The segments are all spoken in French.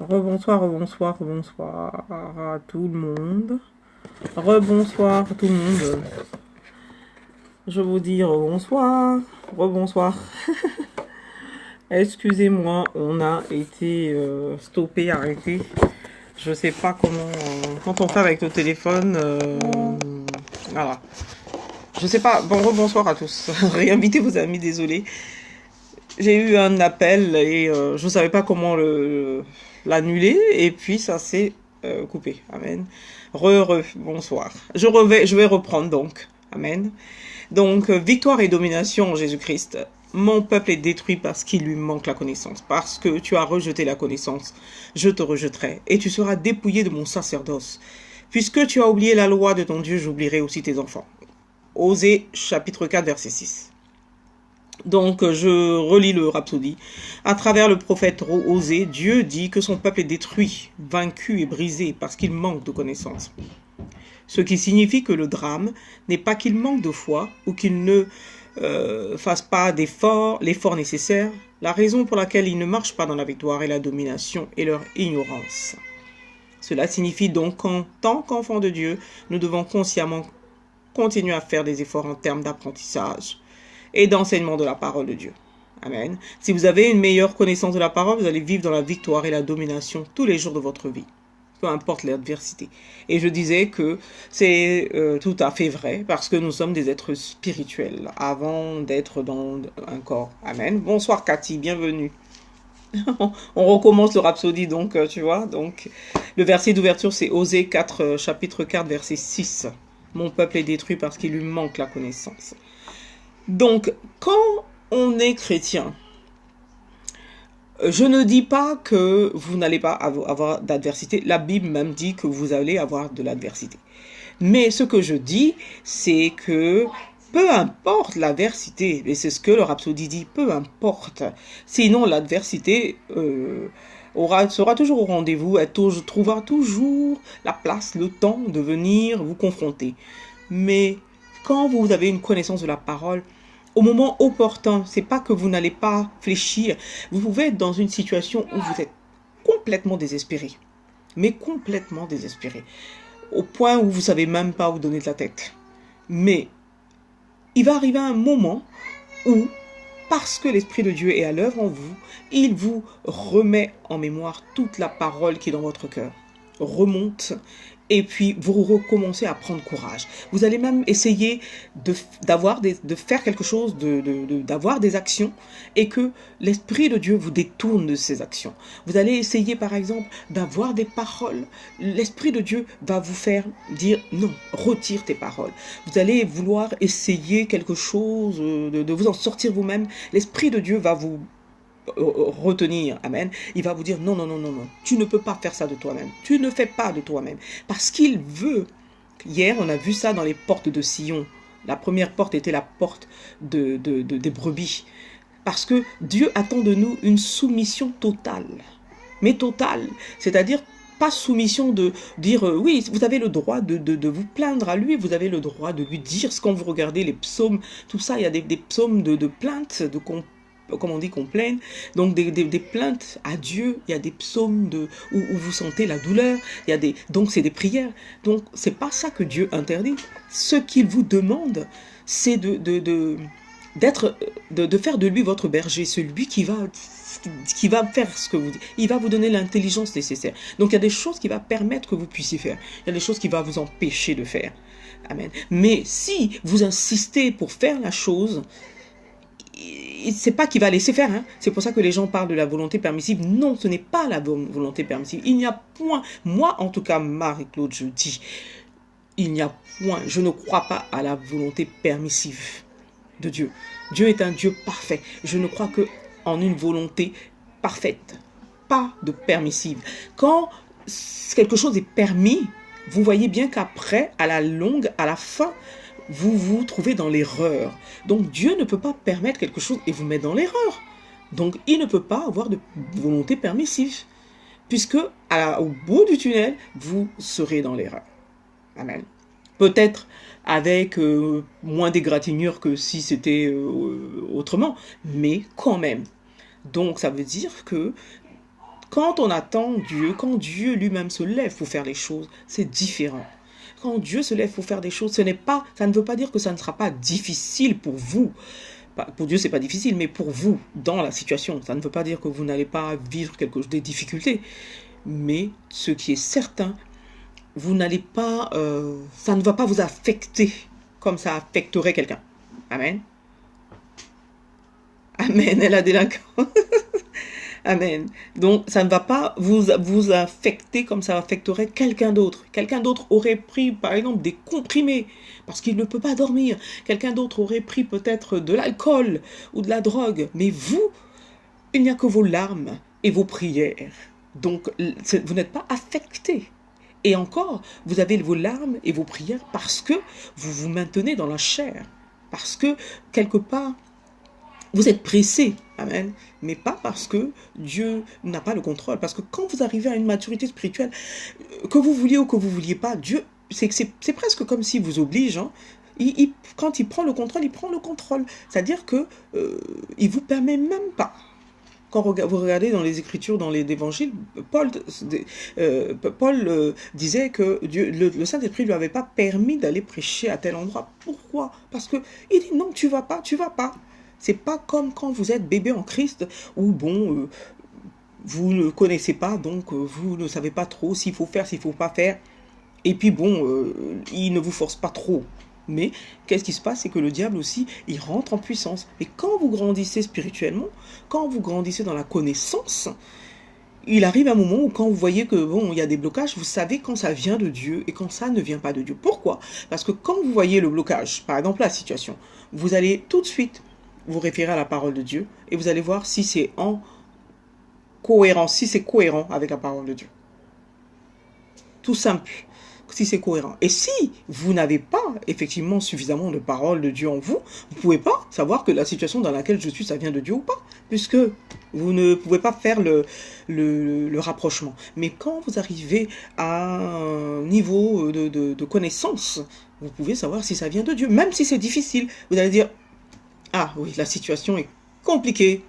Rebonsoir, rebonsoir, rebonsoir à tout le monde. Rebonsoir tout le monde. Je vous dis rebonsoir, rebonsoir. Excusez-moi, on a été stoppé, arrêté. Je sais pas comment... quand on fait avec le téléphone... voilà. Je sais pas... Bon, rebonsoir à tous. Réinvitez vos amis, désolé. J'ai eu un appel et je ne savais pas comment l'annuler. Et puis ça s'est coupé. Amen. Bonsoir. Je vais reprendre donc. Amen. Donc, victoire et domination en Jésus-Christ. Mon peuple est détruit parce qu'il lui manque la connaissance. Parce que tu as rejeté la connaissance, je te rejetterai. Et tu seras dépouillé de mon sacerdoce. Puisque tu as oublié la loi de ton Dieu, j'oublierai aussi tes enfants. Osée, chapitre 4, verset 6. Donc, je relis le Rhapsodie. À travers le prophète Osée, Dieu dit que son peuple est détruit, vaincu et brisé parce qu'il manque de connaissance. Ce qui signifie que le drame n'est pas qu'il manque de foi ou qu'il ne fasse pas l'effort nécessaire. La raison pour laquelle il ne marche pas dans la victoire est la domination et leur ignorance. Cela signifie donc qu'en tant qu'enfants de Dieu, nous devons consciemment continuer à faire des efforts en termes d'apprentissage et d'enseignement de la parole de Dieu. Amen. Si vous avez une meilleure connaissance de la parole, vous allez vivre dans la victoire et la domination tous les jours de votre vie, peu importe l'adversité. Et je disais que c'est tout à fait vrai, parce que nous sommes des êtres spirituels, avant d'être dans un corps. Amen. Bonsoir Cathy, bienvenue. On recommence le Rhapsodie, donc, tu vois. Donc, le verset d'ouverture, c'est Osée 4, chapitre 4, verset 6. Mon peuple est détruit parce qu'il lui manque la connaissance. Donc, quand on est chrétien, je ne dis pas que vous n'allez pas avoir d'adversité. La Bible même dit que vous allez avoir de l'adversité. Mais ce que je dis, c'est que peu importe l'adversité, et c'est ce que le Rhapsodie dit, peu importe. Sinon, l'adversité sera toujours au rendez-vous, elle trouvera toujours la place, le temps de venir vous confronter. Mais quand vous avez une connaissance de la parole, au moment opportun, c'est pas que vous n'allez pas fléchir. Vous pouvez être dans une situation où vous êtes complètement désespéré. Mais complètement désespéré. Au point où vous savez même pas où donner de la tête. Mais il va arriver un moment où, parce que l'Esprit de Dieu est à l'œuvre en vous, il vous remet en mémoire toute la parole qui est dans votre cœur. Remonte. Et puis, vous recommencez à prendre courage. Vous allez même essayer de faire quelque chose, d'avoir des actions et que l'Esprit de Dieu vous détourne de ces actions. Vous allez essayer, par exemple, d'avoir des paroles. L'Esprit de Dieu va vous faire dire non, retire tes paroles. Vous allez vouloir essayer quelque chose, de vous en sortir vous-même. L'Esprit de Dieu va vous retenir, amen, il va vous dire non, non, non, non, non, tu ne peux pas faire ça de toi-même, tu ne fais pas de toi-même, parce qu'il veut. Hier, on a vu ça dans les portes de Sion. La première porte était la porte des brebis, parce que Dieu attend de nous une soumission totale, mais totale, c'est-à-dire pas soumission de dire oui, vous avez le droit de vous plaindre à lui, vous avez le droit de lui dire ce quand vous regardez les psaumes, tout ça, il y a des psaumes de plainte, comme on dit, qu'on plaigne, donc des plaintes à Dieu, il y a des psaumes où vous sentez la douleur, donc c'est des prières, donc c'est pas ça que Dieu interdit. Ce qu'il vous demande, c'est de faire de lui votre berger, celui qui va faire ce que vous dites. Il va vous donner l'intelligence nécessaire. Donc il y a des choses qui va permettre que vous puissiez faire, il y a des choses qui va vous empêcher de faire. Amen. Mais si vous insistez pour faire la chose, c'est pas qu'il va laisser faire, hein. C'est pour ça que les gens parlent de la volonté permissive. Non, ce n'est pas la volonté permissive. Il n'y a point, moi en tout cas, Marie-Claude, je dis, il n'y a point, je ne crois pas à la volonté permissive de Dieu. Dieu est un Dieu parfait. Je ne crois que en une volonté parfaite, pas de permissive. Quand quelque chose est permis, vous voyez bien qu'après, à la longue, à la fin, vous vous trouvez dans l'erreur. Donc Dieu ne peut pas permettre quelque chose et vous mettre dans l'erreur. Donc il ne peut pas avoir de volonté permissive, puisque au bout du tunnel, vous serez dans l'erreur. Amen. Peut-être avec moins d'égratignures que si c'était autrement, mais quand même. Donc ça veut dire que Quand on attend Dieu, quand Dieu lui-même se lève pour faire les choses, c'est différent. Quand Dieu se lève pour faire des choses, ça ne veut pas dire que ça ne sera pas difficile pour vous. Pour Dieu, c'est pas difficile, mais pour vous, dans la situation, ça ne veut pas dire que vous n'allez pas vivre des difficultés. Mais ce qui est certain, vous n'allez pas, ça ne va pas vous affecter comme ça affecterait quelqu'un. Amen. Amen, elle a délinquant. Amen. Donc, ça ne va pas vous affecter comme ça affecterait quelqu'un d'autre. Quelqu'un d'autre aurait pris, par exemple, des comprimés parce qu'il ne peut pas dormir. Quelqu'un d'autre aurait pris peut-être de l'alcool ou de la drogue. Mais vous, il n'y a que vos larmes et vos prières. Donc, vous n'êtes pas affecté. Et encore, vous avez vos larmes et vos prières parce que vous vous maintenez dans la chair. Parce que, quelque part, vous êtes pressé, amen, mais pas parce que Dieu n'a pas le contrôle. Parce que quand vous arrivez à une maturité spirituelle, que vous vouliez ou que vous ne vouliez pas, Dieu, c'est presque comme s'il vous oblige. Hein. Quand il prend le contrôle, il prend le contrôle. C'est-à-dire que il vous permet même pas. Quand vous regardez dans les Écritures, dans les évangiles, Paul disait que Dieu, le Saint-Esprit ne lui avait pas permis d'aller prêcher à tel endroit. Pourquoi? Parce que il dit non, tu vas pas, tu vas pas. C'est pas comme quand vous êtes bébé en Christ, où bon, vous ne connaissez pas, donc vous ne savez pas trop s'il faut faire, s'il faut pas faire. Et puis bon, il ne vous force pas trop. Mais qu'est-ce qui se passe? C'est que le diable aussi, il rentre en puissance. Et quand vous grandissez spirituellement, quand vous grandissez dans la connaissance, il arrive un moment où quand vous voyez que bon, il y a des blocages, vous savez quand ça vient de Dieu et quand ça ne vient pas de Dieu. Pourquoi? Parce que quand vous voyez le blocage, par exemple la situation, vous allez tout de suite vous référer à la parole de Dieu et vous allez voir si c'est en cohérence, si c'est cohérent avec la parole de Dieu. Tout simple, si c'est cohérent. Et si vous n'avez pas effectivement suffisamment de parole de Dieu en vous, vous ne pouvez pas savoir que la situation dans laquelle je suis, ça vient de Dieu ou pas, puisque vous ne pouvez pas faire le rapprochement. Mais quand vous arrivez à un niveau de connaissance, vous pouvez savoir si ça vient de Dieu, même si c'est difficile. Vous allez dire, ah oui, la situation est compliquée,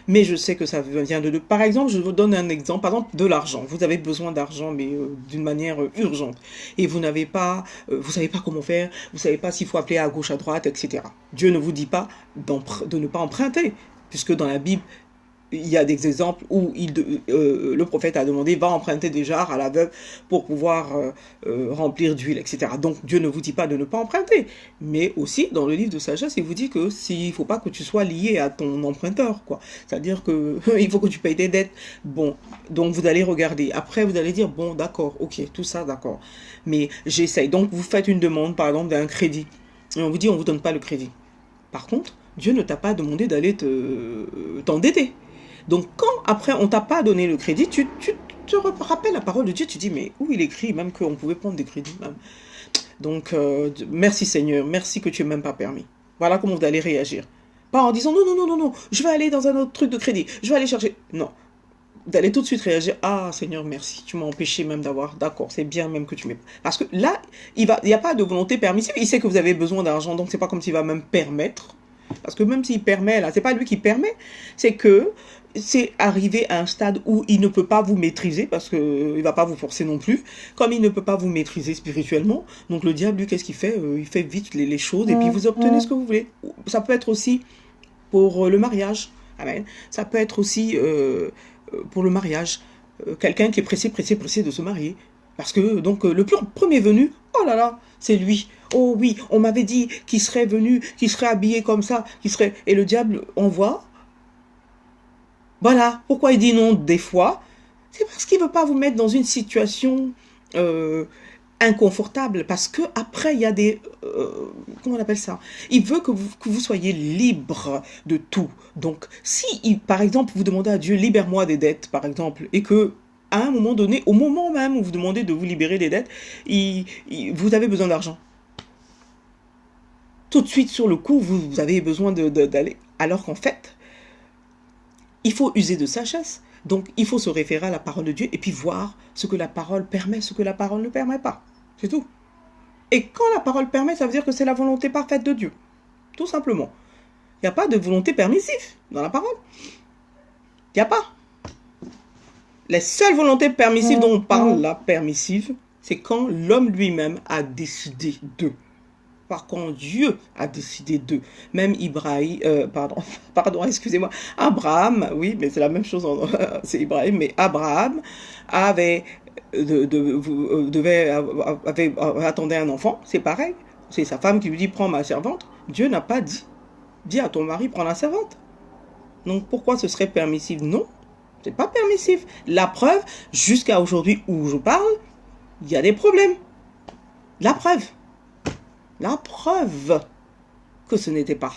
mais je sais que ça vient de Dieu. Par exemple, je vous donne un exemple, par exemple de l'argent. Vous avez besoin d'argent, mais d'une manière urgente. Et vous n'avez pas, vous savez pas comment faire, vous savez pas s'il faut appeler à gauche, à droite, etc. Dieu ne vous dit pas de ne pas emprunter, puisque dans la Bible, il y a des exemples où le prophète a demandé, va emprunter des jarres à la veuve pour pouvoir remplir d'huile, etc. Donc Dieu ne vous dit pas de ne pas emprunter. Mais aussi, dans le livre de sagesse, il vous dit que il ne faut pas que tu sois lié à ton emprunteur, quoi. C'est-à-dire que il faut que tu payes tes dettes. Bon, donc vous allez regarder. Après, vous allez dire, bon, d'accord, ok, tout ça, d'accord. Mais j'essaye. Donc vous faites une demande, par exemple, d'un crédit. Et on vous dit, on ne vous donne pas le crédit. Par contre, Dieu ne t'a pas demandé d'aller t'endetter. Donc quand après on t'a pas donné le crédit, tu te rappelles la parole de Dieu, tu dis mais où il écrit même qu'on pouvait prendre des crédits même. Donc merci Seigneur, merci que tu m'as même pas permis. Voilà comment vous allez réagir. Pas en disant non, non, non, non, non, je vais aller dans un autre truc de crédit, je vais aller chercher. Non. Vous allez tout de suite réagir, ah Seigneur merci, tu m'as empêché même d'avoir, d'accord, c'est bien même que tu m'aies. Parce que là, il n'y a pas de volonté permissive, il sait que vous avez besoin d'argent, donc c'est pas comme s'il va même permettre. Parce que même s'il permet, là, c'est pas lui qui permet, c'est que c'est arrivé à un stade où il ne peut pas vous maîtriser, parce qu'il ne va pas vous forcer non plus, comme il ne peut pas vous maîtriser spirituellement, donc le diable, lui, qu'est-ce qu'il fait? Il fait vite les choses, et puis vous obtenez ce que vous voulez. Ça peut être aussi pour le mariage, amen. Ça peut être aussi pour le mariage, quelqu'un qui est pressé de se marier, parce que donc le premier venu, oh là là, c'est lui. Oh oui, on m'avait dit qu'il serait venu, qu'il serait habillé comme ça, qu'il serait... Et le diable envoie. Voilà, pourquoi il dit non des fois? C'est parce qu'il ne veut pas vous mettre dans une situation inconfortable. Parce que après il y a des... comment on appelle ça? Il veut que vous soyez libre de tout. Donc, si, par exemple, vous demandez à Dieu, libère-moi des dettes, par exemple, et que à un moment donné, au moment même où vous demandez de vous libérer des dettes, vous avez besoin d'argent. Tout de suite, sur le coup, vous avez besoin d'aller. Alors qu'en fait, il faut user de sagesse. Donc, il faut se référer à la parole de Dieu et puis voir ce que la parole permet, ce que la parole ne permet pas. C'est tout. Et quand la parole permet, ça veut dire que c'est la volonté parfaite de Dieu. Tout simplement. Il n'y a pas de volonté permissive dans la parole. Il n'y a pas. Les seules volontés permissives dont on parle là, permissives, c'est quand l'homme lui-même a décidé d'eux. Par contre, Dieu a décidé d'eux. Même pardon, excusez-moi, Abraham, oui, mais c'est la même chose, c'est Ibrahim, mais Abraham avait, attendait un enfant, c'est pareil. C'est sa femme qui lui dit, prends ma servante. Dieu n'a pas dit, dis à ton mari, prends la servante. Donc pourquoi ce serait permissif? Non, c'est pas permissif. La preuve, jusqu'à aujourd'hui où je parle, il y a des problèmes. La preuve que ce n'était pas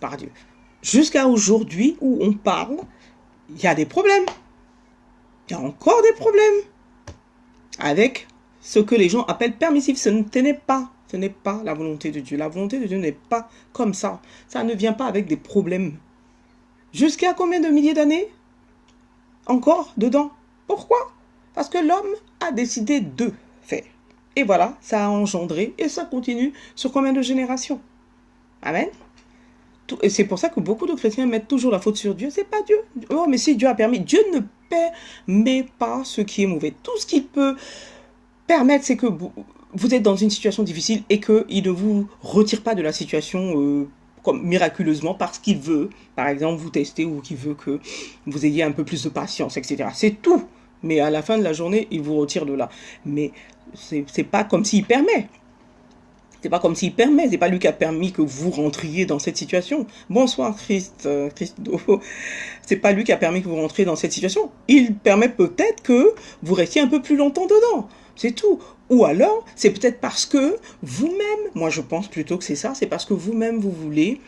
par Dieu. Jusqu'à aujourd'hui où on parle, il y a des problèmes. Il y a encore des problèmes avec ce que les gens appellent permissif. Ce n'est pas la volonté de Dieu. La volonté de Dieu n'est pas comme ça. Ça ne vient pas avec des problèmes. Jusqu'à combien de milliers d'années encore dedans? Pourquoi? Parce que l'homme a décidé de faire. Et voilà, ça a engendré et ça continue sur combien de générations? Amen. Et c'est pour ça que beaucoup de chrétiens mettent toujours la faute sur Dieu. C'est pas Dieu. Oh, mais si Dieu a permis. Dieu ne permet pas ce qui est mauvais. Tout ce qu'il peut permettre, c'est que vous êtes dans une situation difficile et qu'il ne vous retire pas de la situation comme miraculeusement parce qu'il veut, par exemple, vous tester ou qu'il veut que vous ayez un peu plus de patience, etc. C'est tout. Mais à la fin de la journée, il vous retire de là. Mais c'est pas comme s'il permet. C'est pas comme s'il permet. C'est pas lui qui a permis que vous rentriez dans cette situation. Bonsoir Christo. C'est pas lui qui a permis que vous rentriez dans cette situation. Il permet peut-être que vous restiez un peu plus longtemps dedans. C'est tout. Ou alors, c'est peut-être parce que vous-même, moi je pense plutôt que c'est ça, c'est parce que vous-même vous voulez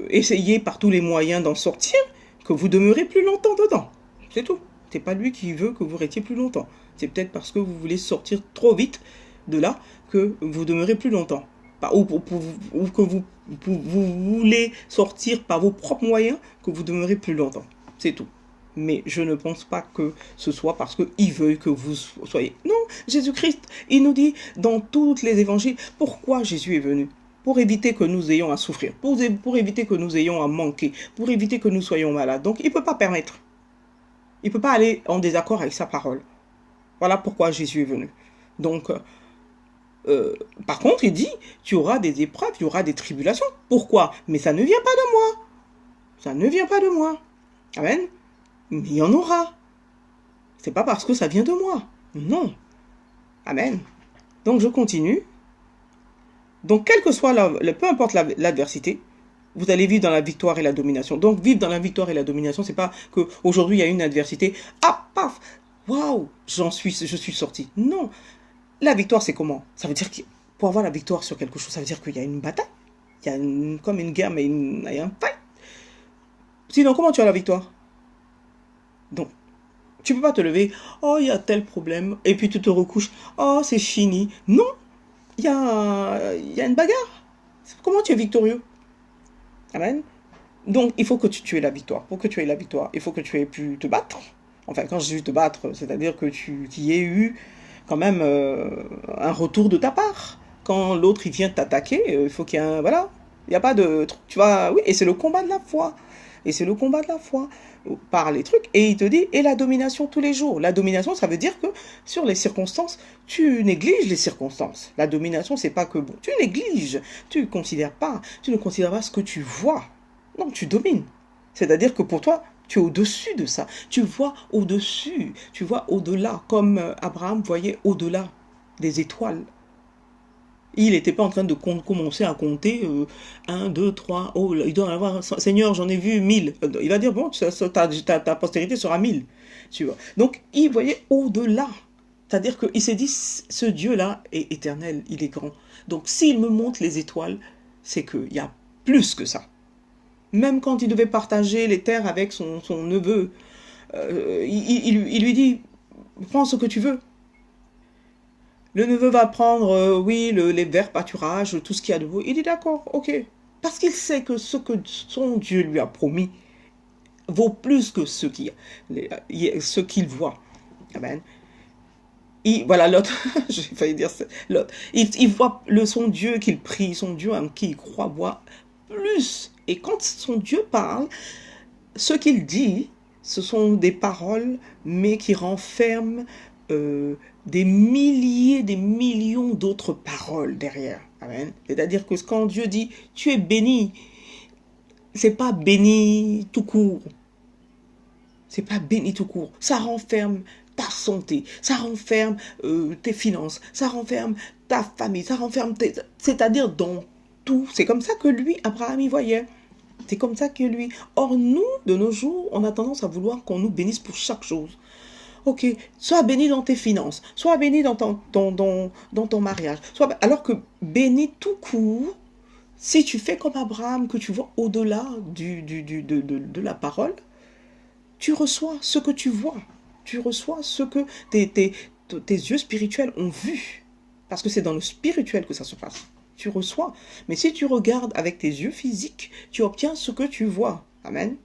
essayer par tous les moyens d'en sortir, que vous demeurez plus longtemps dedans. C'est tout. C'est pas lui qui veut que vous restiez plus longtemps. C'est peut-être parce que vous voulez sortir trop vite de là que vous demeurez plus longtemps. Ou que vous voulez sortir par vos propres moyens que vous demeurez plus longtemps. C'est tout. Mais je ne pense pas que ce soit parce qu'il veut que vous soyez... Non, Jésus-Christ, il nous dit dans tous les évangiles, pourquoi Jésus est venu? Pour éviter que nous ayons à souffrir, pour éviter que nous ayons à manquer, pour éviter que nous soyons malades. Donc, il ne peut pas permettre. Il ne peut pas aller en désaccord avec sa parole. Voilà pourquoi Jésus est venu. Donc, par contre, il dit, tu auras des épreuves, tu auras des tribulations. Pourquoi? Mais ça ne vient pas de moi. Ça ne vient pas de moi. Amen. Mais il y en aura. C'est pas parce que ça vient de moi. Non. Amen. Donc, je continue. Donc, quelle que soit peu importe l'adversité, vous allez vivre dans la victoire et la domination. Donc, vivre dans la victoire et la domination, c'est pas qu'aujourd'hui, il y a une adversité. Ah, paf, waouh, je suis sorti. Non. La victoire, c'est comment? Ça veut dire que pour avoir la victoire sur quelque chose, ça veut dire qu'il y a une bataille. Il y a comme une guerre, mais il y a un fight. Sinon, comment tu as la victoire? Donc, tu peux pas te lever, oh, il y a tel problème, et puis tu te recouches, oh, c'est fini. Non, il y a une bagarre. Comment tu es victorieux? Amen. Donc, il faut que tu aies la victoire. Pour que tu aies la victoire, il faut que tu aies pu te battre. Enfin, quand je dis te battre, c'est-à-dire que tu y aies eu quand même un retour de ta part. Quand l'autre, il vient t'attaquer, il faut qu'il y ait un... Voilà, il n'y a pas de... Tu vois, oui, et c'est le combat de la foi. Et c'est le combat de la foi par les trucs. Et il te dit, et la domination tous les jours. La domination, ça veut dire que sur les circonstances, tu négliges les circonstances. La domination, c'est pas que bon. Tu négliges. Tu ne considères pas ce que tu vois. Non, tu domines. C'est-à-dire que pour toi, tu es au-dessus de ça. Tu vois au-dessus. Tu vois au-delà. Comme Abraham voyait au-delà des étoiles. Il n'était pas en train de commencer à compter 1, 2, 3, oh, il doit en avoir, Seigneur, j'en ai vu 1000. Il va dire, bon, ta postérité sera 1000. Tu vois. Donc, il voyait au-delà. C'est-à-dire qu'il s'est dit, ce Dieu-là est éternel, il est grand. Donc, s'il me montre les étoiles, c'est qu'il y a plus que ça. Même quand il devait partager les terres avec son neveu, il lui dit, prends ce que tu veux. Le neveu va prendre, oui, les verts pâturages, tout ce qu'il y a de beau. Il dit d'accord, ok. Parce qu'il sait que ce que son Dieu lui a promis vaut plus que ce qu'il voit. Amen. Voilà l'autre, j'ai failli dire ça, l'autre. Il voit son Dieu qu'il prie, son Dieu en qui il croit voit plus. Et quand son Dieu parle, ce qu'il dit, ce sont des paroles, mais qui renferment des milliers, des millions d'autres paroles derrière. Amen. C'est-à-dire que quand Dieu dit, tu es béni, c'est pas béni tout court. C'est pas béni tout court. Ça renferme ta santé, ça renferme tes finances, ça renferme ta famille, ça renferme c'est-à-dire dans tout. C'est comme ça que lui, Abraham, y voyait. C'est comme ça que lui. Or, nous, de nos jours, on a tendance à vouloir qu'on nous bénisse pour chaque chose. Ok, sois béni dans tes finances, sois béni dans ton mariage. Alors que béni tout court, si tu fais comme Abraham, que tu vois au-delà de la parole, tu reçois ce que tu vois. Tu reçois ce que tes yeux spirituels ont vu. Parce que c'est dans le spirituel que ça se passe. Tu reçois. Mais si tu regardes avec tes yeux physiques, tu obtiens ce que tu vois. Amen.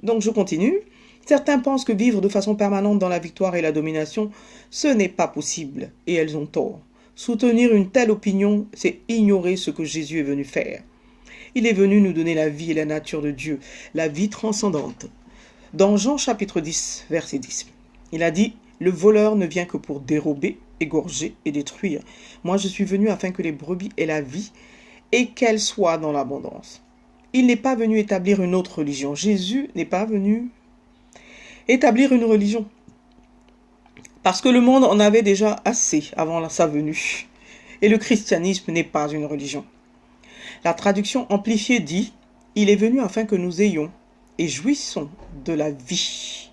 Donc je continue. Certains pensent que vivre de façon permanente dans la victoire et la domination, ce n'est pas possible. Et elles ont tort. Soutenir une telle opinion, c'est ignorer ce que Jésus est venu faire. Il est venu nous donner la vie et la nature de Dieu, la vie transcendante. Dans Jean chapitre 10, verset 10, il a dit « Le voleur ne vient que pour dérober, égorger et détruire. Moi, je suis venu afin que les brebis aient la vie et qu'elles soient dans l'abondance. » Il n'est pas venu établir une autre religion. Jésus n'est pas venu établir une religion. Parce que le monde en avait déjà assez avant sa venue. Et le christianisme n'est pas une religion. La traduction amplifiée dit « Il est venu afin que nous ayons et jouissons de la vie. »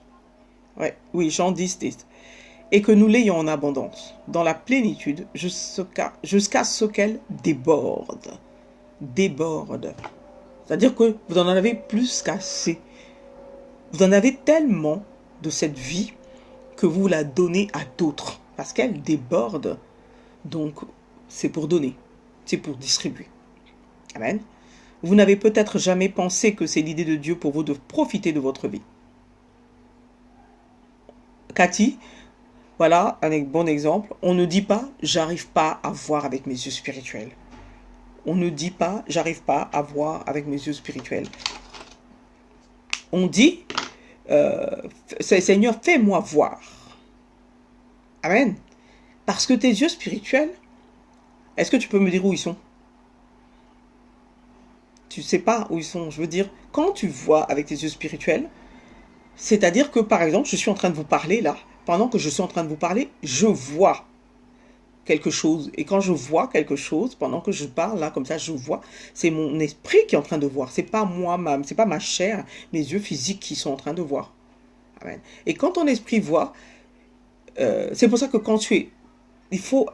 Oui, Jean 10, 10. Et que nous l'ayons en abondance, dans la plénitude, jusqu'à ce qu'elle déborde. Déborde. C'est-à-dire que vous en avez plus qu'assez. Vous en avez tellement de cette vie que vous la donnez à d'autres. Parce qu'elle déborde. Donc, c'est pour donner. C'est pour distribuer. Amen. Vous n'avez peut-être jamais pensé que c'est l'idée de Dieu pour vous de profiter de votre vie. Cathy, voilà un bon exemple. On ne dit pas « j'arrive pas à voir avec mes yeux spirituels ». On ne dit pas « j'arrive pas à voir avec mes yeux spirituels ». On dit « Seigneur, fais-moi voir ». Amen. Parce que tes yeux spirituels, est-ce que tu peux me dire où ils sont? Tu ne sais pas où ils sont. Je veux dire, quand tu vois avec tes yeux spirituels, c'est-à-dire que, par exemple, je suis en train de vous parler là. Pendant que je suis en train de vous parler, je vois quelque chose. Et quand je vois quelque chose, pendant que je parle là, comme ça, je vois. C'est mon esprit qui est en train de voir. C'est pas moi, c'est pas ma chair, mes yeux physiques qui sont en train de voir. Amen. Et quand ton esprit voit, c'est pour ça que quand il faut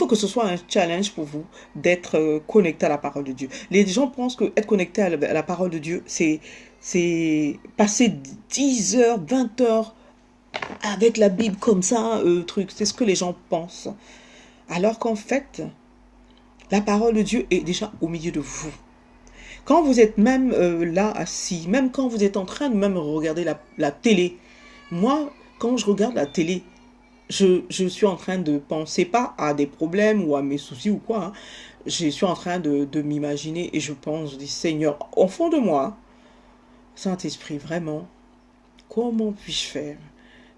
que ce soit un challenge pour vous d'être connecté à la parole de Dieu. Les gens pensent que être connecté à la parole de Dieu, c'est passer 10 heures, 20 heures avec la Bible comme ça, truc. C'est ce que les gens pensent. Alors qu'en fait, la parole de Dieu est déjà au milieu de vous. Quand vous êtes même là, assis, même quand vous êtes en train de même regarder la télé, moi, quand je regarde la télé, je suis en train de penser pas à des problèmes ou à mes soucis ou quoi. Hein. Je suis en train de m'imaginer et je pense, je dis Seigneur, au fond de moi, Saint-Esprit, vraiment, comment puis-je faire?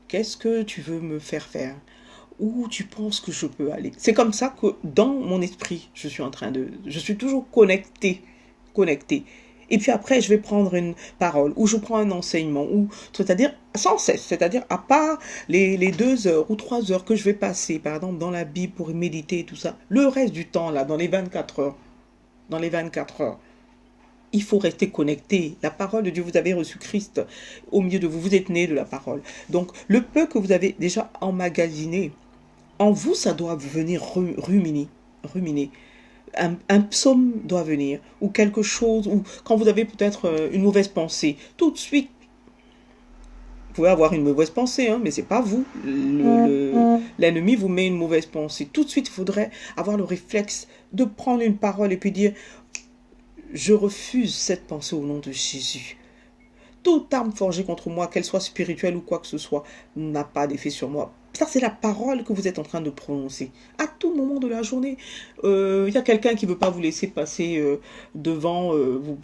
Qu'est-ce que tu veux me faire faire? Où tu penses que je peux aller? C'est comme ça que dans mon esprit, je suis toujours connecté. Et puis après, je vais prendre une parole, ou je prends un enseignement, ou c'est-à-dire sans cesse, c'est-à-dire à part les 2 heures ou 3 heures que je vais passer, par exemple, dans la Bible pour méditer et tout ça, le reste du temps, là, dans les 24 heures, il faut rester connecté. La parole de Dieu, vous avez reçu Christ au milieu de vous, vous êtes né de la parole. Donc, le peu que vous avez déjà emmagasiné, en vous, ça doit venir ruminer. Un psaume doit venir, ou quelque chose, ou quand vous avez peut-être une mauvaise pensée, tout de suite, vous pouvez avoir une mauvaise pensée, hein, mais c'est pas vous. L'ennemi vous met une mauvaise pensée. Tout de suite, il faudrait avoir le réflexe de prendre une parole et puis dire « Je refuse cette pensée au nom de Jésus. Toute arme forgée contre moi, qu'elle soit spirituelle ou quoi que ce soit, n'a pas d'effet sur moi. Ça, c'est la parole que vous êtes en train de prononcer. À tout moment de la journée, il y a quelqu'un qui ne veut pas vous laisser passer devant,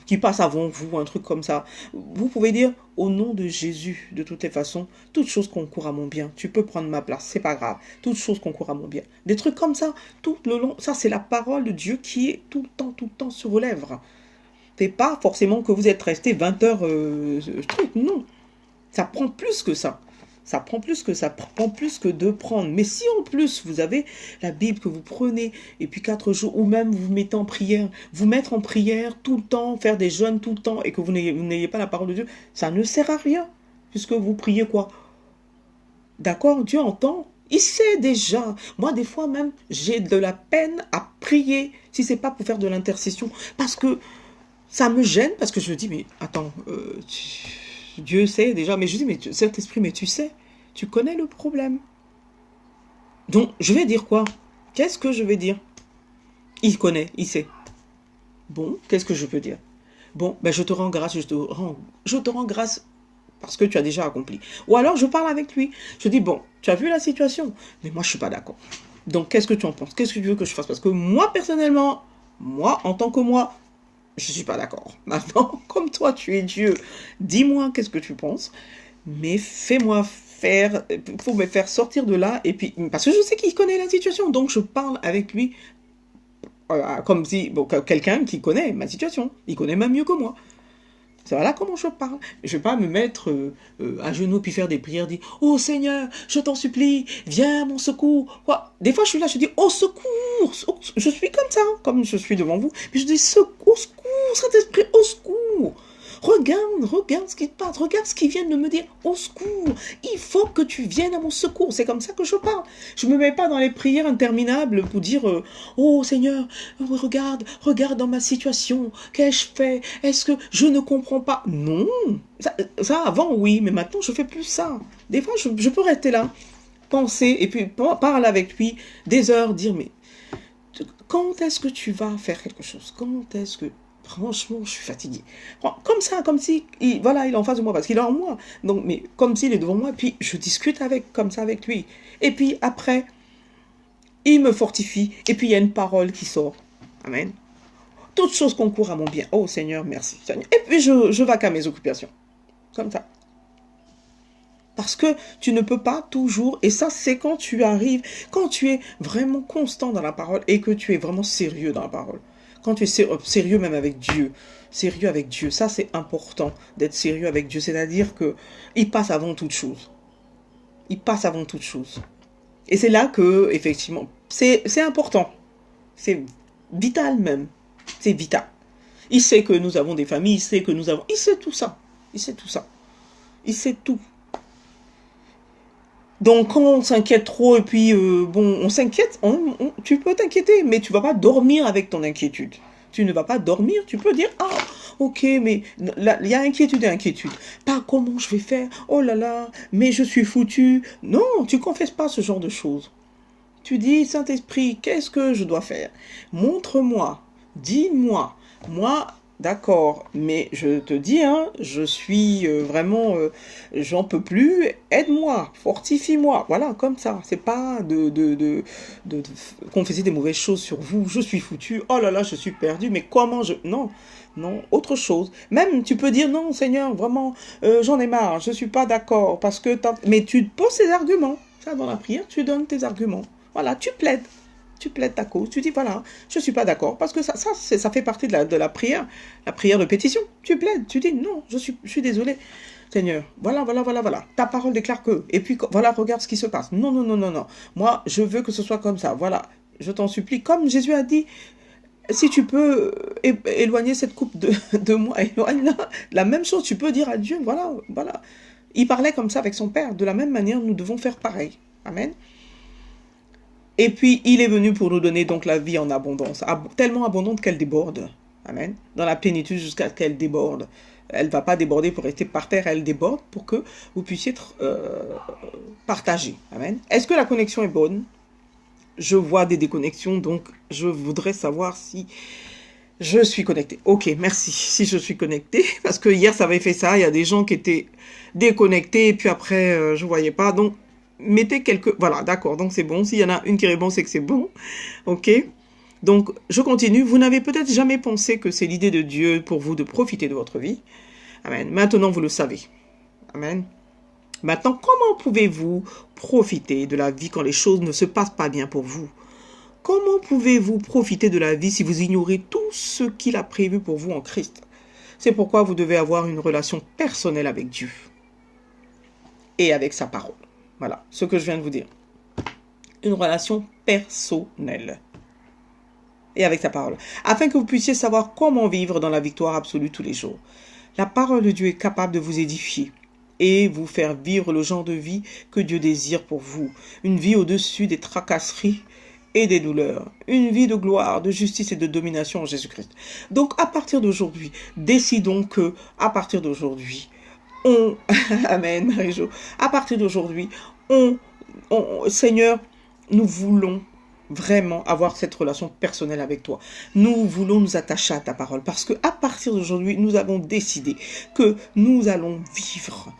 qui passe avant vous, un truc comme ça. Vous pouvez dire, au nom de Jésus, de toutes les façons, toute chose concourt à mon bien. Tu peux prendre ma place, c'est pas grave. Toute chose concourt à mon bien. Des trucs comme ça, tout le long. Ça, c'est la parole de Dieu qui est tout le temps sur vos lèvres. C'est pas forcément que vous êtes resté 20 heures, truc, non. Ça prend plus que ça. Ça prend plus que ça, prend plus que de prendre. Mais si en plus vous avez la Bible que vous prenez, et puis 4 jours, ou même vous mettez en prière, vous mettre en prière tout le temps, faire des jeûnes tout le temps, et que vous n'ayez pas la parole de Dieu, ça ne sert à rien. Puisque vous priez quoi? D'accord? Dieu entend. Il sait déjà. Moi, des fois même, j'ai de la peine à prier, si c'est pas pour faire de l'intercession. Parce que ça me gêne, parce que je dis, mais attends, Dieu sait déjà, mais je dis, mais Saint-Esprit, mais tu sais, tu connais le problème. Donc, je vais dire quoi? Qu'est-ce que je vais dire? Il connaît, il sait. Bon, qu'est-ce que je peux dire? Bon, ben je te rends grâce, je te rends grâce parce que tu as déjà accompli. Ou alors, je parle avec lui. Je dis, bon, tu as vu la situation, mais moi, je suis pas d'accord. Donc, qu'est-ce que tu en penses? Qu'est-ce que tu veux que je fasse? Parce que moi, personnellement, moi, en tant que moi, je ne suis pas d'accord. Maintenant, comme toi, tu es Dieu, dis-moi qu'est-ce que tu penses, mais fais-moi faire, faut me faire sortir de là, et puis, parce que je sais qu'il connaît la situation, donc je parle avec lui comme si, bon, quelqu'un qui connaît ma situation, il connaît même mieux que moi. C'est voilà comment je parle. Je ne vais pas me mettre à genoux puis faire des prières, dire oh Seigneur, je t'en supplie, viens à mon secours. Quoi. Des fois, je suis là, je dis au secours. Je suis comme ça, comme je suis devant vous. Puis je dis au secours, Saint-Esprit, au secours. Regarde ce qui te passe, regarde ce qui vient de me dire au secours. Il faut que tu viennes à mon secours. C'est comme ça que je parle. Je ne me mets pas dans les prières interminables pour dire oh Seigneur, regarde dans ma situation. Qu'ai-je fait? Est-ce que je ne comprends pas? Non. Ça avant, oui, mais maintenant, je ne fais plus ça. Des fois, je peux rester là, penser, et puis parler avec lui des heures, dire mais quand est-ce que tu vas faire quelque chose? Quand est-ce que... Franchement, je suis fatiguée. Comme ça, comme si, voilà, il est en face de moi, parce qu'il est en moi. Donc, mais comme s'il est devant moi, puis je discute comme ça avec lui. Et puis après, il me fortifie, et puis il y a une parole qui sort. Amen. Toutes choses concourent à mon bien. Oh Seigneur, merci. Seigneur. Et puis je vais qu'à mes occupations. Comme ça. Parce que tu ne peux pas toujours, et ça c'est quand tu arrives, quand tu es vraiment constant dans la parole, et que tu es vraiment sérieux dans la parole. Quand tu es sérieux même avec Dieu, ça c'est important d'être sérieux avec Dieu, c'est-à-dire que il passe avant toute chose. Il passe avant toute chose. Et c'est là que, effectivement, c'est important. C'est vital même. C'est vital. Il sait que nous avons des familles, il sait tout ça. Il sait tout ça. Il sait tout. Donc quand on s'inquiète trop et puis on s'inquiète, tu peux t'inquiéter, mais tu vas pas dormir avec ton inquiétude. Tu ne vas pas dormir, tu peux dire ok, mais il y a inquiétude et inquiétude. Pas comment je vais faire, oh là là, mais je suis foutu. Non, tu confesses pas ce genre de choses. Tu dis Saint-Esprit, qu'est-ce que je dois faire? Montre-moi, dis-moi. Moi, d'accord, mais je te dis, je suis vraiment, j'en peux plus, aide-moi, fortifie-moi, voilà, comme ça. C'est pas de confesser des mauvaises choses sur vous, je suis foutu, oh là là, je suis perdu, mais comment je... Non, autre chose. Même, tu peux dire, non, Seigneur, vraiment, j'en ai marre, je suis pas d'accord, parce que... Mais tu poses tes arguments, ça, dans la prière, tu donnes tes arguments. Voilà, tu plaides ta cause, tu dis voilà, je ne suis pas d'accord, parce que ça fait partie de la prière de pétition. Tu plaides, tu dis non, je suis désolé, Seigneur, voilà, ta parole déclare que, et puis voilà, regarde ce qui se passe. Non, moi je veux que ce soit comme ça, voilà, je t'en supplie, comme Jésus a dit, si tu peux éloigner cette coupe de moi, éloigne-la. La même chose, tu peux dire à Dieu, voilà. Il parlait comme ça avec son Père, de la même manière, nous devons faire pareil. Amen. Et puis, il est venu pour nous donner donc la vie en abondance, tellement abondante qu'elle déborde. Amen. Dans la plénitude jusqu'à ce qu'elle déborde. Elle ne va pas déborder pour rester par terre, elle déborde pour que vous puissiez être partagés. Amen. Est-ce que la connexion est bonne? Je vois des déconnexions, donc je voudrais savoir si je suis connecté. Ok, merci. Si je suis connecté, parce que hier ça avait fait ça, il y a des gens qui étaient déconnectés, et puis après je ne voyais pas, donc mettez quelques... Voilà, d'accord, donc c'est bon. S'il y en a une qui répond, c'est que c'est bon. Ok. Donc, je continue. Vous n'avez peut-être jamais pensé que c'est l'idée de Dieu pour vous de profiter de votre vie. Amen. Maintenant, vous le savez. Amen. Maintenant, comment pouvez-vous profiter de la vie quand les choses ne se passent pas bien pour vous? Comment pouvez-vous profiter de la vie si vous ignorez tout ce qu'il a prévu pour vous en Christ? C'est pourquoi vous devez avoir une relation personnelle avec Dieu et avec sa parole. Voilà, ce que je viens de vous dire. Une relation personnelle et avec sa parole, afin que vous puissiez savoir comment vivre dans la victoire absolue tous les jours. La parole de Dieu est capable de vous édifier et vous faire vivre le genre de vie que Dieu désire pour vous. Une vie au-dessus des tracasseries et des douleurs. Une vie de gloire, de justice et de domination en Jésus-Christ. Donc, à partir d'aujourd'hui, décidons que, à partir d'aujourd'hui, Amen, Marie-Jo. À partir d'aujourd'hui, Seigneur, nous voulons vraiment avoir cette relation personnelle avec toi. Nous voulons nous attacher à ta parole parce que à partir d'aujourd'hui, nous avons décidé que nous allons vivre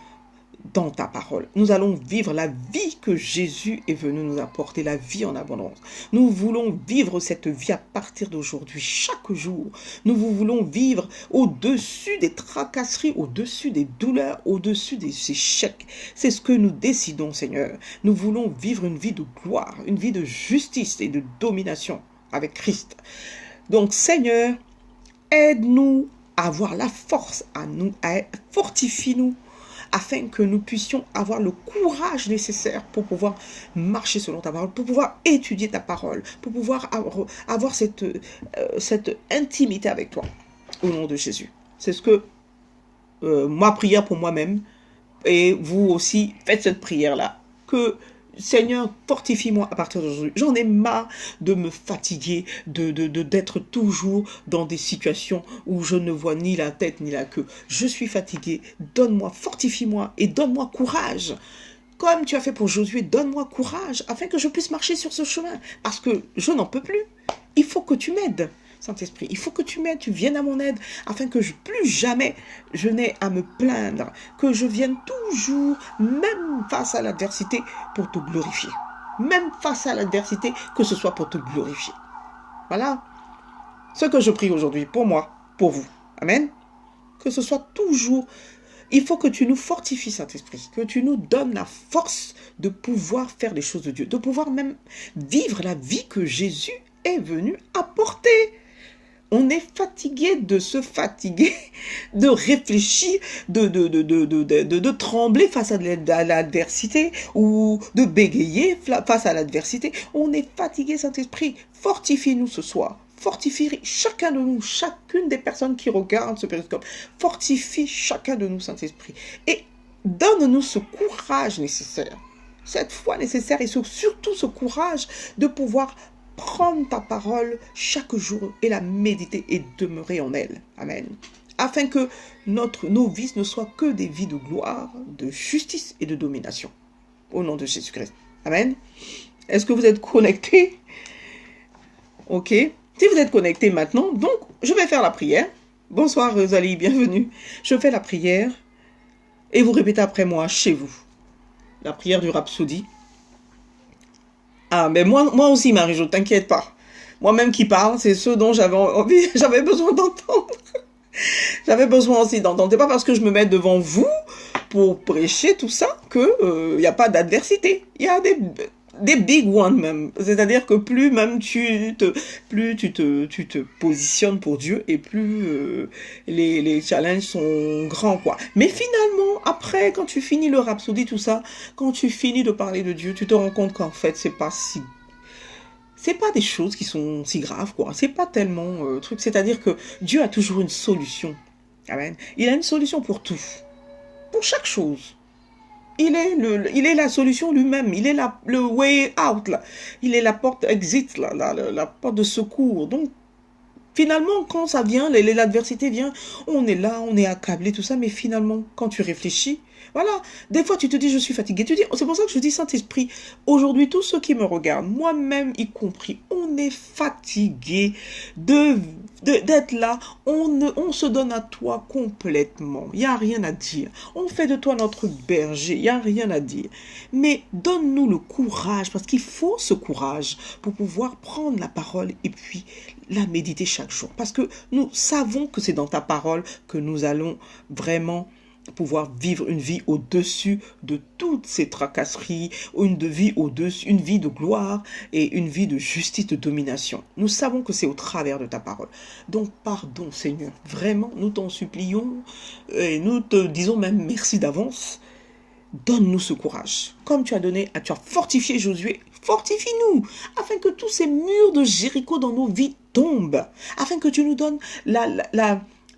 dans ta parole. Nous allons vivre la vie que Jésus est venu nous apporter, la vie en abondance. Nous voulons vivre cette vie à partir d'aujourd'hui, chaque jour. Nous voulons vivre au-dessus des tracasseries, au-dessus des douleurs, au-dessus des échecs. C'est ce que nous décidons, Seigneur. Nous voulons vivre une vie de gloire, une vie de justice et de domination avec Christ. Donc, Seigneur, aide-nous à avoir la force, fortifie-nous, afin que nous puissions avoir le courage nécessaire pour pouvoir marcher selon ta parole, pour pouvoir étudier ta parole, pour pouvoir avoir cette intimité avec toi, au nom de Jésus. C'est ce que ma prière pour moi-même, et vous aussi, faites cette prière-là, que Seigneur, fortifie-moi à partir d'aujourd'hui. J'en ai marre de me fatiguer, d'être toujours dans des situations où je ne vois ni la tête ni la queue. Je suis fatigué. Donne-moi, fortifie-moi et donne-moi courage. Comme tu as fait pour Josué, donne-moi courage afin que je puisse marcher sur ce chemin. Parce que je n'en peux plus. Il faut que tu m'aides, Saint-Esprit. Il faut que tu m'aides, tu viennes à mon aide, afin que plus jamais je n'ai à me plaindre, que je vienne toujours, même face à l'adversité, pour te glorifier. Même face à l'adversité, que ce soit pour te glorifier. Voilà ce que je prie aujourd'hui pour moi, pour vous. Amen. Que ce soit toujours... Il faut que tu nous fortifies, Saint-Esprit, que tu nous donnes la force de pouvoir faire les choses de Dieu, de pouvoir même vivre la vie que Jésus est venu apporter. On est fatigué de se fatiguer, de réfléchir, de trembler face à l'adversité ou de bégayer face à l'adversité. On est fatigué, Saint-Esprit. Fortifie-nous ce soir. Fortifie chacun de nous, chacune des personnes qui regardent ce périscope. Fortifie chacun de nous, Saint-Esprit. Et donne-nous ce courage nécessaire, cette foi nécessaire et surtout ce courage de pouvoir prendre ta parole chaque jour et la méditer et demeurer en elle. Amen. Afin que nos vies ne soient que des vies de gloire, de justice et de domination. Au nom de Jésus-Christ. Amen. Est-ce que vous êtes connectés? Ok. Si vous êtes connectés maintenant, donc je vais faire la prière. Bonsoir Rosalie, bienvenue. Je fais la prière et vous répétez après moi chez vous. La prière du Rhapsodie. Ah, mais moi aussi, Marie-Jo, t'inquiète pas. Moi-même qui parle, c'est ce dont j'avais besoin d'entendre. J'avais besoin aussi d'entendre. C'est pas parce que je me mets devant vous pour prêcher tout ça que y a pas d'adversité. Il y a des big ones même. C'est-à-dire que plus même tu te positionnes pour Dieu et plus les challenges sont grands, quoi. Mais finalement, après, quand tu finis le Rhapsodie, tout ça, quand tu finis de parler de Dieu, tu te rends compte qu'en fait, c'est pas des choses qui sont si graves, quoi. C'est pas tellement truc. C'est-à-dire que Dieu a toujours une solution. Amen. Il a une solution pour tout. Pour chaque chose. Il est la solution lui-même. Il est le way out, là. Il est la porte exit, là, la porte de secours. Donc, Finalement, quand ça vient, l'adversité vient, on est là, on est accablé, tout ça, mais finalement, quand tu réfléchis, voilà, des fois tu te dis, je suis fatigué. Tu dis, c'est pour ça que je dis, Saint-Esprit, aujourd'hui, tous ceux qui me regardent, moi-même y compris, on est fatigué d'être là, on se donne à toi complètement. Il n'y a rien à dire. On fait de toi notre berger, il n'y a rien à dire. Mais donne-nous le courage, parce qu'il faut ce courage pour pouvoir prendre la parole et puis la méditer chaque jour. Parce que nous savons que c'est dans ta parole que nous allons vraiment pouvoir vivre une vie au-dessus de toutes ces tracasseries, une vie au-dessus, une vie de gloire et une vie de justice, de domination. Nous savons que c'est au travers de ta parole. Donc pardon Seigneur, vraiment nous t'en supplions et nous te disons même merci d'avance. Donne-nous ce courage. Comme tu as fortifié Josué, fortifie-nous, afin que tous ces murs de Jéricho dans nos vies tombent, afin que tu nous donnes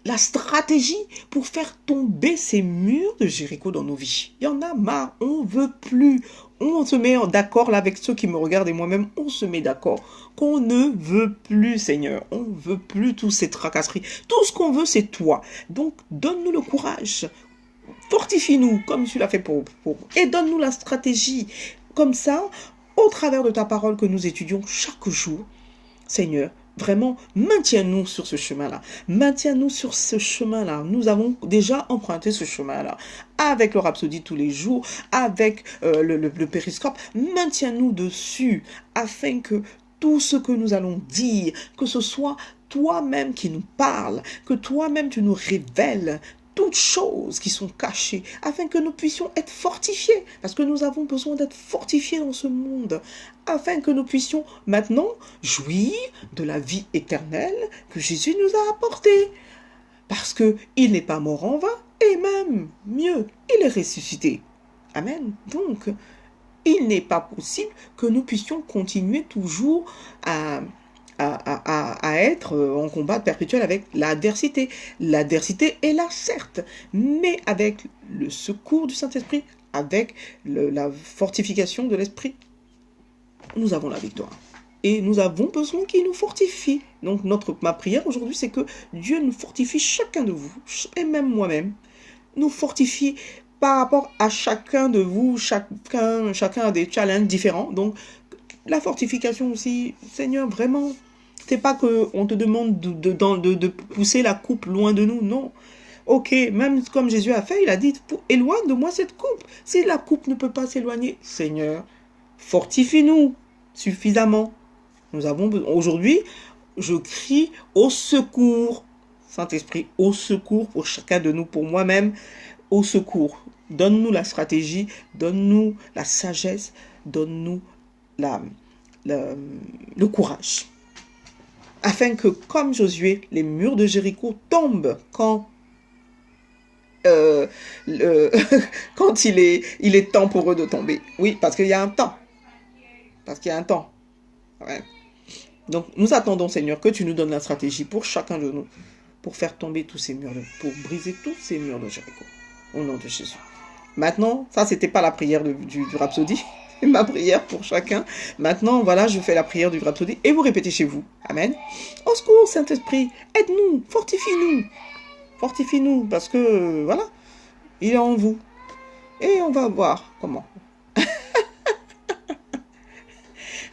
la stratégie pour faire tomber ces murs de Jéricho dans nos vies. Il y en a marre, on ne veut plus. On se met d'accord là avec ceux qui me regardent et moi-même, on se met d'accord qu'on ne veut plus, Seigneur. On ne veut plus tous ces tracasseries. Tout ce qu'on veut, c'est toi. Donc, donne-nous le courage. Fortifie-nous comme tu l'as fait et donne-nous la stratégie. Comme ça, au travers de ta parole que nous étudions chaque jour, Seigneur, vraiment, maintiens-nous sur ce chemin-là. Maintiens-nous sur ce chemin-là. Nous avons déjà emprunté ce chemin-là. Avec le Rhapsodie tous les jours, avec le périscope. Maintiens-nous dessus, afin que tout ce que nous allons dire, que ce soit toi-même qui nous parle, que toi-même tu nous révèles toutes choses qui sont cachées, afin que nous puissions être fortifiés, parce que nous avons besoin d'être fortifiés dans ce monde, afin que nous puissions maintenant jouir de la vie éternelle que Jésus nous a apportée, parce qu'il n'est pas mort en vain, et même mieux, il est ressuscité. Amen. Donc, il n'est pas possible que nous puissions continuer toujours à être en combat perpétuel avec l'adversité. L'adversité est là, certes, mais avec le secours du Saint-Esprit, avec la fortification de l'Esprit, nous avons la victoire. Et nous avons besoin qu'il nous fortifie. Donc ma prière aujourd'hui, c'est que Dieu nous fortifie chacun de vous, et même moi-même, nous fortifie par rapport à chacun de vous, chacun a des challenges différents. Donc, la fortification aussi, Seigneur, vraiment, c'est pas qu'on te demande de pousser la coupe loin de nous, non. Ok, même comme Jésus a fait, il a dit, éloigne de moi cette coupe. Si la coupe ne peut pas s'éloigner, Seigneur, fortifie-nous suffisamment. Nous avons besoin. Aujourd'hui, je crie au secours, Saint-Esprit, au secours pour chacun de nous, pour moi-même, au secours. Donne-nous la stratégie, donne-nous la sagesse, donne-nous le courage. Afin que, comme Josué, les murs de Jéricho tombent quand quand il est temps pour eux de tomber. Oui, parce qu'il y a un temps. Parce qu'il y a un temps. Ouais. Donc, nous attendons, Seigneur, que tu nous donnes la stratégie pour chacun de nous, pour faire tomber tous ces murs, pour briser tous ces murs de Jéricho. Au nom de Jésus. Maintenant, ça, c'était pas la prière du Rhapsodie. Ma prière pour chacun. Maintenant, voilà, je fais la prière du Rhapsodie et vous répétez chez vous. Amen. Au secours, Saint-Esprit, aide-nous, fortifie-nous. Fortifie-nous, parce que, voilà, il est en vous. Et on va voir comment.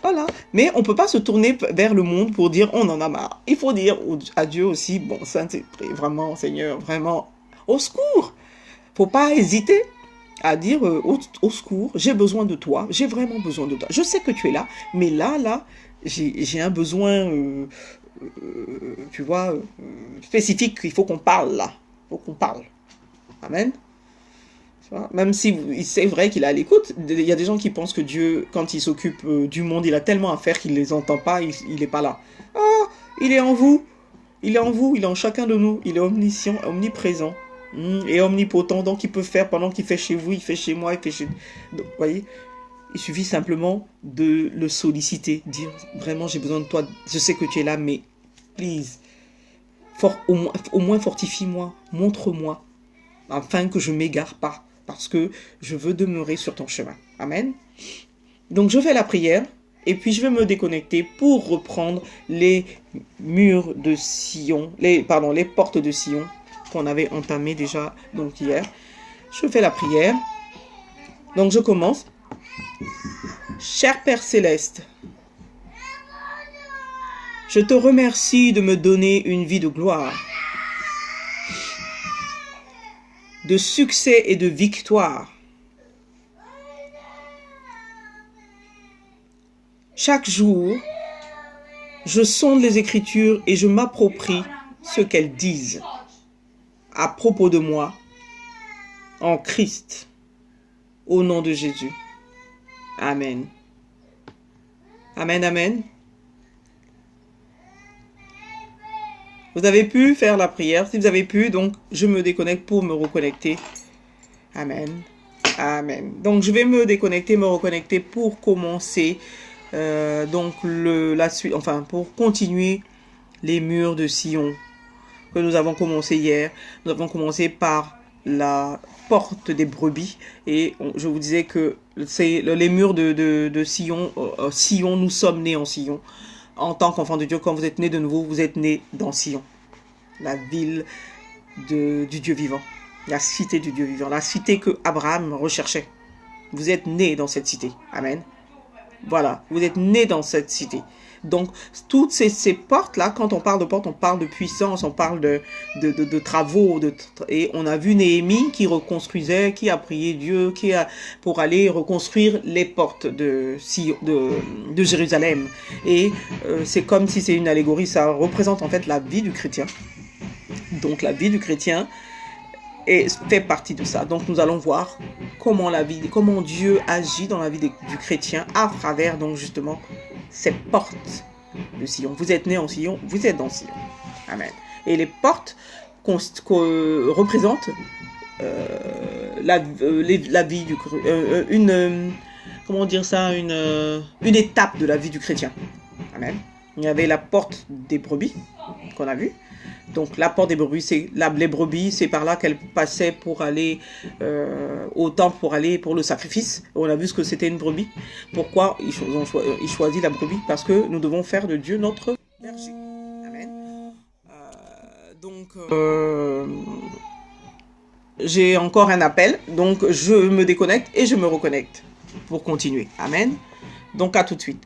Voilà. Mais on ne peut pas se tourner vers le monde pour dire on en a marre. Il faut dire à Dieu aussi, bon, Saint-Esprit, vraiment, Seigneur, vraiment, au secours. Faut pas hésiter à dire au secours, j'ai besoin de toi, j'ai vraiment besoin de toi. Je sais que tu es là, mais là, j'ai un besoin, tu vois, spécifique, il faut qu'on parle là. Il faut qu'on parle. Amen. Même si c'est vrai qu'il est à l'écoute, il y a des gens qui pensent que Dieu, quand il s'occupe du monde, il a tellement à faire qu'il ne les entend pas, il n'est pas là. Oh, il est en vous. Il est en vous, il est en chacun de nous. Il est omniscient, omniprésent. Et omnipotent, donc il peut faire pendant qu'il fait chez vous, il fait chez moi, il fait chez... Donc, vous voyez, il suffit simplement de le solliciter, dire vraiment j'ai besoin de toi, je sais que tu es là, mais please, au moins fortifie-moi, montre-moi, afin que je ne m'égare pas, parce que je veux demeurer sur ton chemin. Amen. Donc je fais la prière, Et puis je vais me déconnecter pour reprendre les murs de Sion, les portes de Sion qu'on avait entamées déjà donc hier. Je fais la prière. Donc je commence. Cher Père Céleste, je te remercie de me donner une vie de gloire, de succès et de victoire. Chaque jour, je sonde les Écritures et je m'approprie ce qu'elles disent à propos de moi en Christ, au nom de Jésus. Amen. Amen, amen. Vous avez pu faire la prière. Si vous avez pu, donc je me déconnecte pour me reconnecter. Amen. Amen. Donc je vais me déconnecter, me reconnecter pour commencer donc la suite, enfin pour continuer les murs de Sion que nous avons commencé hier. Nous avons commencé par la porte des brebis et je vous disais que c'est les murs de Sion. Sion, nous sommes nés en Sion. En tant qu'enfant de Dieu, quand vous êtes né de nouveau, vous êtes né dans Sion, la ville du Dieu vivant, la cité du Dieu vivant, la cité que Abraham recherchait. Vous êtes né dans cette cité. Amen. Voilà, vous êtes né dans cette cité. Donc, toutes ces portes-là, quand on parle de portes, on parle de puissance, on parle de travaux. Et on a vu Néhémie qui reconstruisait, qui a prié Dieu, pour aller reconstruire les portes de Jérusalem. Et c'est comme si c'est une allégorie, ça représente en fait la vie du chrétien. Donc, la vie du chrétien fait partie de ça. Donc, nous allons voir comment Dieu agit dans la vie du chrétien à travers, donc, justement, ces portes de Sion. Vous êtes né en Sion, vous êtes dans Sion. Amen. Et les portes représentent la vie du comment dire ça, une étape de la vie du chrétien. Amen. Il y avait la porte des brebis qu'on a vue. Donc la porte des brebis, les brebis, c'est par là qu'elles passaient pour aller au temple, pour le sacrifice. On a vu ce que c'était une brebis. Pourquoi ils choisissent la brebis? Parce que nous devons faire de Dieu notre berger. Amen. J'ai encore un appel, donc je me déconnecte et je me reconnecte pour continuer. Amen. Donc à tout de suite.